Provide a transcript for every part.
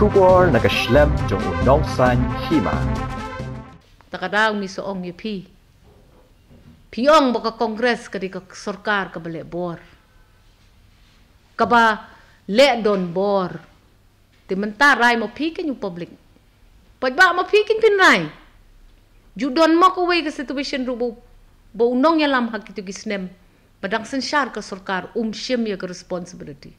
Shubor nakaslem jong unongsan Hima. Takadaw mi soong yu pi. Piong baka kongres kadi ka sorkar ka balik bor. Kaba le don bor. Ti mentaray mo pikin yung public. Paidbah mo pikin pinray. Judon mo ko way ka situation rubo. Bo unong yalam hak itu gisnem. Padang sensyar ka sorkar shim ya ka responsibility.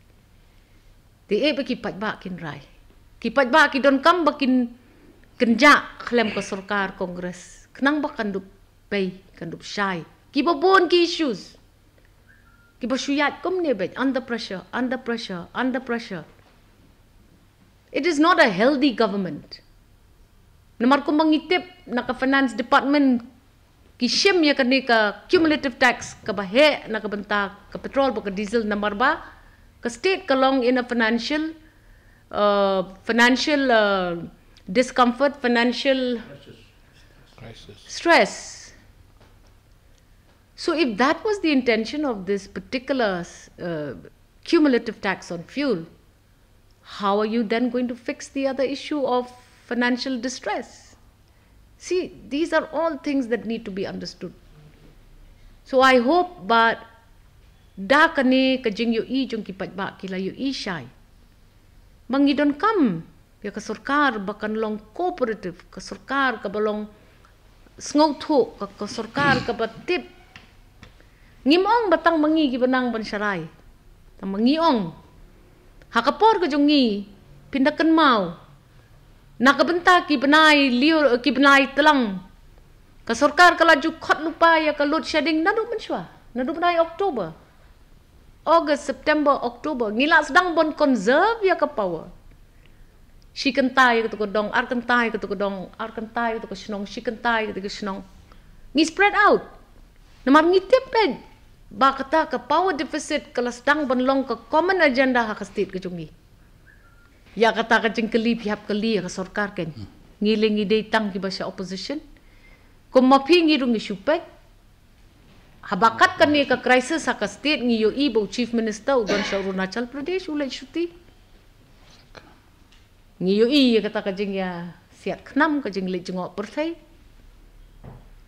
Ti baki paidbah kinray. Ki paidbah ki don kam bakin kenja klem ka sorkar kongres. Kenang ba kandup pay, kandup shy. Ki babon ki issues. Ki basuyat kum nebet under pressure, under pressure, under pressure. It is not a healthy government. Namar ko mangitip na ka finance department ki shim ya kani ka cumulative tax ka bahe na ka benta ka petrol ka diesel namar ba ka state kalong in a financial discomfort, financial stress. So if that was the intention of this particular cumulative tax on fuel, how are you then going to fix the other issue of financial distress? See, these are all things that need to be understood. So I hope that da kani kajing yu I jong ki paidbah kila yu I shy. Mangidon kam ya ka sorkar bakan long cooperative ka sorkar ka balong sngotu ka sorkar ka batip ngimong batang mangi ki banang bansyarai ta mangiong hakapor ka jongi pindakan mau nakabenta ki benai liur ki benai telang ka sorkar ka laju khot lupa ya ka load shedding nadu menswa nadu benai Oktober August September Oktober ngila sedang bon conserve ya ka power. She kentai ke dong, ar kentai ke dong, ar kentai ke senong, she kentai ke senong. Ni spread out. Namar ngitip ped. Ba kata ke power deficit kalau sedang benlong ke common agenda hak state ke jungi. Ya kata ke jengkeli pihak keli ke sorkar ken. Ngiling ide tang ki bahasa opposition. Kum mapi ngirung isupek. Habakat kan ni ke crisis hak state ngi yo ibu chief minister ugan Arunachal Pradesh ulai syuti. Ngiyo kata kajing ya siat kenam kajing li jengok pertai.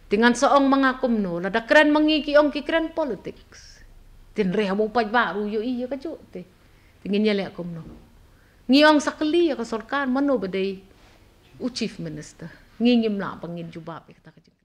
Dengan seong mengakum no, lada keren mengiki ong ki keren politics. Tin reha mo paidbah ru yo ya kaju te. Tingin nyale akum no. Ngiyong sakali ya ka sorkar mano badai u chief minister. Ngingim na pangin jubab kata kajing.